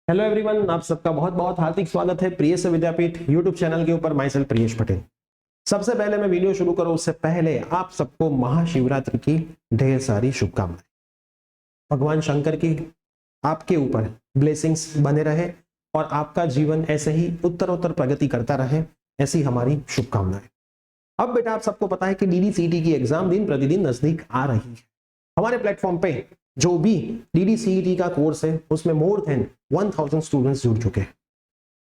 Hello everyone, आप सबका बहुत बहुत हार्दिक स्वागत है प्रियेश विद्यापीठ यूट्यूब चैनल के ऊपर। My self Priyesh Patel. सबसे पहले मैं वीडियो शुरू करूं उससे पहले आप सबको महाशिवरात्रि की ढेर सारी शुभकामनाएं। भगवान शंकर की आपके ऊपर ब्लेसिंग्स बने रहे और आपका जीवन ऐसे ही उत्तरोत्तर प्रगति करता रहे, ऐसी हमारी शुभकामनाएं। अब बेटा आप सबको पता है कि DDCET की एग्जाम दिन प्रतिदिन नजदीक आ रही है। हमारे प्लेटफॉर्म पे जो भी DDCET का कोर्स है उसमें मोर देन 1000 स्टूडेंट्स जुड़ चुके हैं।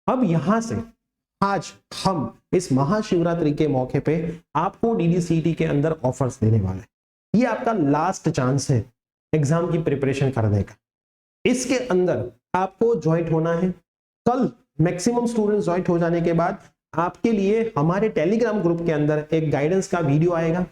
अब यहां से आज हम इस महाशिवरात्रि के मौके पे आपको DDCET के अंदर ऑफर्स देने वाले हैं। ये आपका लास्ट चांस है एग्जाम की प्रिपरेशन करने का। इसके अंदर आपको ज्वाइंट होना है। कल मैक्सिमम स्टूडेंट्स ज्वाइंट हो जाने के बाद आपके लिए हमारे टेलीग्राम ग्रुप के अंदर एक गाइडेंस का वीडियो आएगा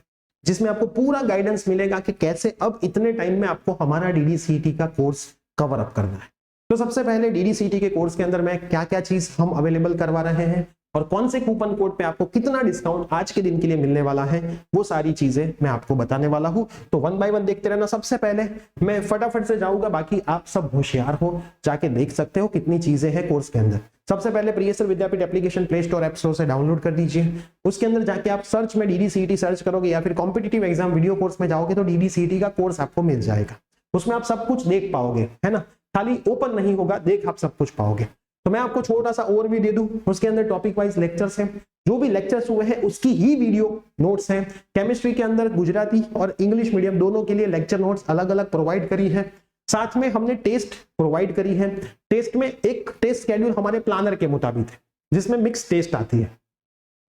जिसमें आपको पूरा गाइडेंस मिलेगा कि कैसे अब इतने टाइम में आपको हमारा DDCET का कोर्स कवर अप करना है। तो सबसे पहले DDCET के कोर्स के अंदर में क्या क्या चीज हम अवेलेबल करवा रहे हैं और कौन से कूपन कोड पे आपको कितना डिस्काउंट आज के दिन के लिए मिलने वाला है, वो सारी चीजें मैं आपको बताने वाला हूं। तो वन बाय वन देखते रहना। सबसे पहले मैं फटाफट से जाऊंगा, बाकी आप सब होशियार हो, जाके देख सकते हो कितनी चीजें हैं कोर्स के अंदर। सबसे पहले Priyesh Vidyapeeth application play store app store से डाउनलोड कर दीजिए। उसके अंदर जाके आप सर्च में DDCET सर्च करोगे या फिर कॉम्पिटिटिव एग्जाम वीडियो कोर्स में जाओगे तो DDCET का कोर्स आपको मिल जाएगा। उसमें आप सब कुछ देख पाओगे, है ना, खाली ओपन नहीं होगा, देख आप सब कुछ पाओगे। तो मैं आपको छोटा सा ओवरव्यू दे दूं। उसके अंदर टॉपिक वाइज लेक्चर्स हैं, जो भी लेक्चर्स हुए हैं उसकी ही वीडियो नोट्स हैं। केमिस्ट्री के अंदर गुजराती और इंग्लिश मीडियम दोनों के लिए लेक्चर नोट्स अलग अलग प्रोवाइड करी है। साथ में हमने टेस्ट प्रोवाइड करी है। टेस्ट में एक टेस्ट शेड्यूल हमारे प्लानर के मुताबिक है जिसमें मिक्स टेस्ट आती है,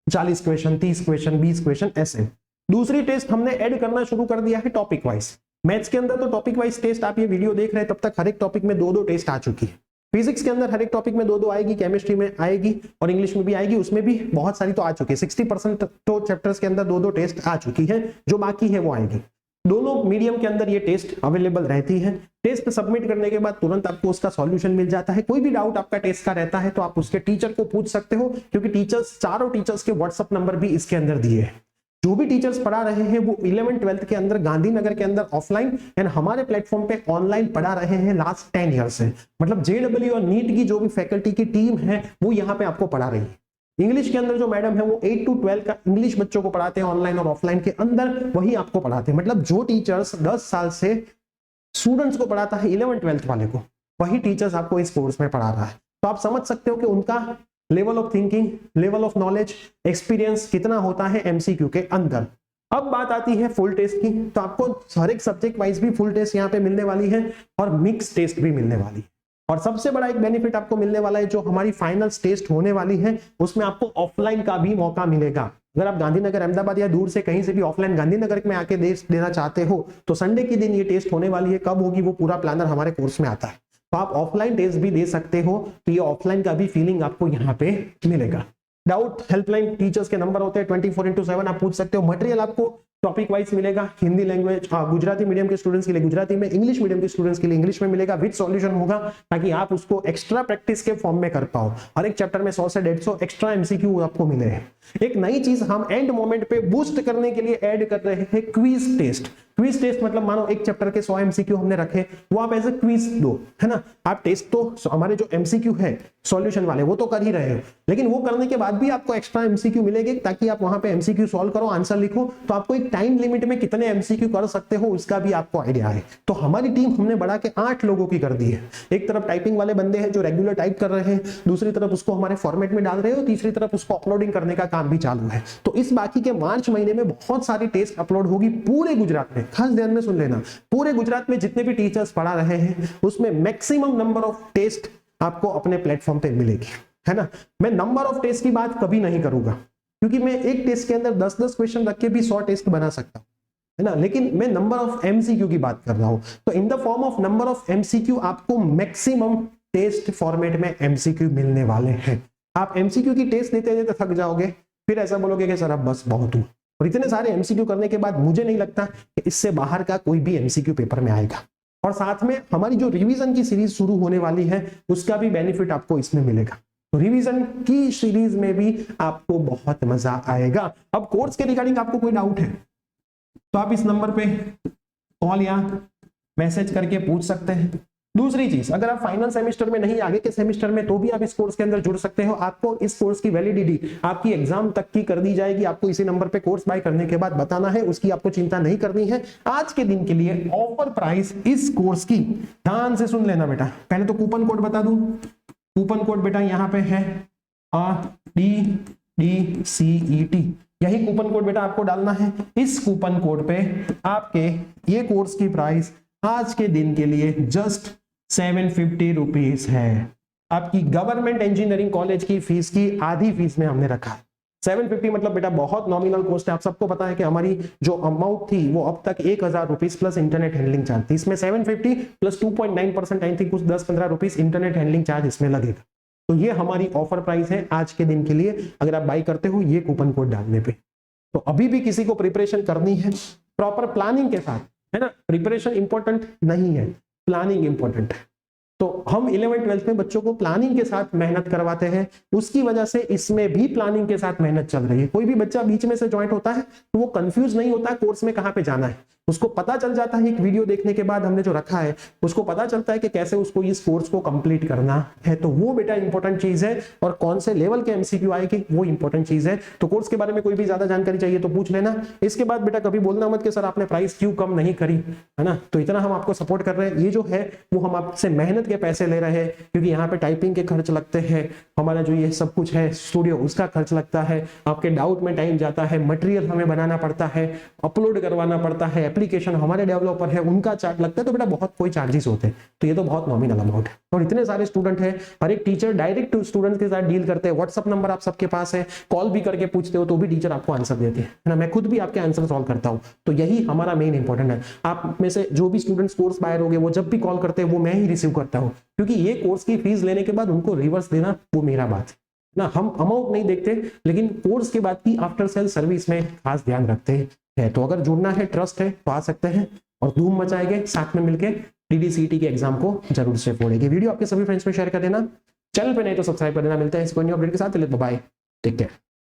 40 क्वेश्चन, 30 क्वेश्चन, 20 क्वेश्चन ऐसे। दूसरी टेस्ट हमने ऐड करना शुरू कर दिया है टॉपिक वाइज। मैथ्स के अंदर तो टॉपिक वाइज टेस्ट आप ये वीडियो देख रहे हैं, तब तक हर एक टॉपिक में दो टेस्ट आ चुकी है। फिजिक्स के अंदर हर एक टॉपिक में दो आएगी, केमिस्ट्री में आएगी और इंग्लिश में भी आएगी, उसमें भी बहुत सारी तो आ चुकी है। 60% तो चैप्टर्स के अंदर दो टेस्ट आ चुकी है, जो बाकी है वो आएगी। दोनों मीडियम के अंदर ये टेस्ट अवेलेबल रहती है। टेस्ट सबमिट करने के बाद तुरंत आपको उसका सॉल्यूशन मिल जाता है। कोई भी डाउट आपका टेस्ट का रहता है तो आप उसके टीचर को पूछ सकते हो, क्योंकि टीचर्स, चारों टीचर्स के व्हाट्सएप नंबर भी इसके अंदर दिए हैं। जो भी टीचर्स पढ़ा रहे हैं वो 11th 12th के अंदर गांधीनगर के अंदर ऑफलाइन एंड हमारे प्लेटफॉर्म पे ऑनलाइन पढ़ा रहे हैं लास्ट 10 ईयर से। मतलब JEE और नीट की जो भी फैकल्टी की टीम है वो यहाँ पे आपको पढ़ा रही है। इंग्लिश के अंदर जो मैडम है वो 8 to 12 का इंग्लिश बच्चों को पढ़ाते हैं ऑनलाइन और ऑफलाइन के अंदर, वही आपको पढ़ाते हैं। मतलब जो टीचर्स 10 साल से स्टूडेंट्स को पढ़ाता है 11th 12th वाले को, वही टीचर्स आपको इस कोर्स में पढ़ा रहा है। तो आप समझ सकते हो कि उनका level of thinking, level of knowledge, experience कितना होता है MCQ के अंदर। अब बात आती है फुल टेस्ट की, तो आपको हर एक सब्जेक्ट वाइज भी फुल टेस्ट यहाँ पे मिलने वाली है और मिक्स टेस्ट भी मिलने वाली है। और सबसे बड़ा एक बेनिफिट आपको मिलने वाला है, जो हमारी फाइनल टेस्ट होने वाली है उसमें आपको ऑफलाइन का भी मौका मिलेगा। अगर आप गांधीनगर, अहमदाबाद या दूर से कहीं से भी ऑफलाइन गांधीनगर में आके देना चाहते हो तो संडे के दिन ये टेस्ट होने वाली है। कब होगी वो पूरा प्लानर हमारे कोर्स में आता है, तो आप ऑफलाइन टेस्ट भी दे सकते हो। तो ये ऑफलाइन का भी फीलिंग आपको यहाँ पे मिलेगा। डाउट हेल्पलाइन टीचर्स के नंबर होते हैं 24/7, आप पूछ सकते हो। मटेरियल आपको टॉपिक वाइज मिलेगा, हिंदी लैंग्वेज, गुजराती मीडियम के स्टूडेंट्स के लिए गुजराती में, इंग्लिश मीडियम के स्टूडेंट्स के लिए इंग्लिश में मिलेगा, विद सॉल्यूशन होगा ताकि आप उसको एक्स्ट्रा प्रैक्टिस के फॉर्म में कर पाओ। हर एक चैप्टर में 100 से 150 एक्स्ट्रा MCQ आपको मिले हैं। एक नई चीज हम एंड मोमेंट पे बूस्ट करने के लिए ऐड कर रहे हैं, क्विज टेस्ट। क्विज टेस्ट मतलब मानो एक चैप्टर के 100 MCQ हमने रखे, वो आप एज ए क्विज दो, है ना। आप टेस्ट तो हमारे जो MCQ है सॉल्यूशन वाले वो तो कर ही रहे हो, लेकिन वो करने के बाद भी आपको एक्स्ट्रा MCQ मिलेंगे ताकि आप वहां पे MCQ सॉल्व करो, आंसर लिखो। तो आपको एक टाइम लिमिट में कितने MCQ कर सकते हो उसका भी आपको आइडिया है। तो हमारी टीम हमने बढ़ा के 8 लोगों की कर दी है। एक तरफ टाइपिंग वाले बंदे हैं जो रेगुलर टाइप कर रहे हैं, दूसरी तरफ उसको हमारे फॉर्मेट में डाल रहे हो, तीसरी तरफ उसको अपलोडिंग करने का काम भी चालू है। तो इस बाकी के मार्च महीने में बहुत सारी टेस्ट अपलोड होगी पूरे गुजरात में। खास ध्यान में सुन लेना, पूरे गुजरात में जितने भी टीचर्स पढ़ा रहे हैं उसमें मैक्सिमम नंबर ऑफ टेस्ट आपको अपने प्लेटफॉर्म पे मिलेगी, है ना। मैं नंबर ऑफ टेस्ट की बात कभी नहीं करूंगा, क्योंकि मैं एक टेस्ट के अंदर 10-10 क्वेश्चन रख के भी 100 टेस्ट बना सकता हूं, है ना। लेकिन मैं नंबर ऑफ MCQ की बात कर रहा हूं। तो in the form of number of MCQ आपको मैक्सिमम टेस्ट फॉर्मेट में MCQ मिलने वाले हैं। आप MCQ की टेस्ट देते देते थक जाओगे, फिर ऐसा बोलोगे कि सर अब बस बहुत हुआ। और इतने सारे MCQ करने के बाद मुझे नहीं लगता कि इससे बाहर का कोई भी MCQ पेपर में आएगा। और साथ में हमारी जो रिवीजन की सीरीज शुरू होने वाली है उसका भी बेनिफिट आपको इसमें मिलेगा। तो रिवीजन की सीरीज में भी आपको बहुत मजा आएगा। अब कोर्स के रिगार्डिंग आपको कोई डाउट है तो आप इस नंबर पे कॉल या मैसेज करके पूछ सकते हैं। दूसरी चीज, अगर आप फाइनल सेमेस्टर में नहीं, आगे के सेमेस्टर में, तो भी आप इस कोर्स के अंदर जुड़ सकते हो। आपको इस कोर्स की वैलिडिटी आपकी एग्जाम तक की कर दी जाएगी। आपको इसी नंबर पे कोर्स बाय करने के बाद बताना है, उसकी आपको चिंता नहीं करनी है। आज के दिन के लिए ऑफर प्राइस इस कोर्स की, ध्यान से सुन लेना बेटा, पहले तो कूपन कोड बता दूं। कूपन कोड बेटा यहाँ पे है DDCET, यही कूपन कोड बेटा आपको डालना है। इस कूपन कोड पे आपके ये कोर्स की प्राइस आज के दिन के लिए जस्ट 750 रुपीज है। आपकी गवर्नमेंट इंजीनियरिंग कॉलेज की फीस की आधी फीस में हमने रखा है। 750 मतलब बेटा बहुत नॉमिनल कॉस्ट है। आप सबको पता है कि हमारी जो अमाउंट थी वो अब तक 1000 rupees plus internet handling charge थी। इसमें 750 प्लस 2.9% आई थिंक कुछ 10-15 रुपीज इंटरनेट हैंडलिंग चार्ज इसमें लगेगा। तो ये हमारी ऑफर प्राइस है आज के दिन के लिए, अगर आप बाई करते हो ये कूपन कोड डालने पे। तो अभी भी किसी को प्रिपरेशन करनी है प्रॉपर प्लानिंग के साथ, है ना। प्रिपरेशन इंपॉर्टेंट नहीं है, प्लानिंग इंपॉर्टेंट है। तो हम 11th-12th में बच्चों को प्लानिंग के साथ मेहनत करवाते हैं, उसकी वजह से इसमें भी प्लानिंग के साथ मेहनत चल रही है। कोई भी बच्चा बीच में से ज्वाइंट होता है तो वो कंफ्यूज नहीं होता है कोर्स में कहाँ पे जाना है। उसको पता चल जाता है, एक वीडियो देखने के बाद हमने जो रखा है उसको पता चलता है कि कैसे उसको इस कोर्स को कंप्लीट करना है। तो वो बेटा इंपॉर्टेंट चीज है, और कौन से लेवल के एमसीक्यू आएगी वो इंपॉर्टेंट चीज है। तो कोर्स के बारे में कोई भी ज्यादा जानकारी चाहिए तो पूछ लेना। इसके बाद बेटा कभी बोलना मत कि सर आपने प्राइस क्यों कम नहीं करी, है ना। तो इतना हम आपको सपोर्ट कर रहे हैं, ये जो है वो हम आपसे मेहनत के पैसे ले रहे हैं, क्योंकि यहाँ पे टाइपिंग के खर्च लगते हैं, हमारा जो ये सब कुछ है स्टूडियो उसका खर्च लगता है, आपके डाउट में टाइम जाता है, मटेरियल हमें बनाना पड़ता है, अपलोड करवाना पड़ता है, एप्लीकेशन हमारे डेवलपर है उनका चार्ज लगता है। तो बेटा बहुत कोई चार्जेस होते हैं, तो ये तो बहुत नॉमिनल अमाउंट है। और इतने सारे स्टूडेंट हैं, हर एक टीचर डायरेक्ट स्टूडेंट के साथ डील करते हैं। व्हाट्सअप नंबर आप सबके पास है, कॉल भी करके पूछते हो तो भी टीचर आपको आंसर देते हैं, है ना। मैं खुद भी आपके आंसर सॉल्व करता हूँ। तो यही हमारा मेन इंपॉर्टेंट है। आप में से जो भी स्टूडेंट्स कोर्स बायर हो गए वो जब भी कॉल करते हैं वो मैं ही रिसीव करता हूँ, क्योंकि ये कोर्स की फीस लेने के बाद उनको रिवर्स देना वो मेरा बात है ना। हम अमाउंट नहीं देखते, लेकिन कोर्स के बाद की आफ्टर सेल सर्विस में खास ध्यान रखते हैं। तो अगर जुड़ना है, ट्रस्ट है, तो आ सकते हैं और धूम मचाएंगे साथ में मिलके। DDCET के एग्जाम को जरूर से फोड़ेंगे। वीडियो आपके सभी फ्रेंड्स में शेयर कर देना, चैनल पे नहीं तो सब्सक्राइब कर देना। मिलते हैं इस कोई न्यू अपडेट के साथ, बाय, टेक केयर।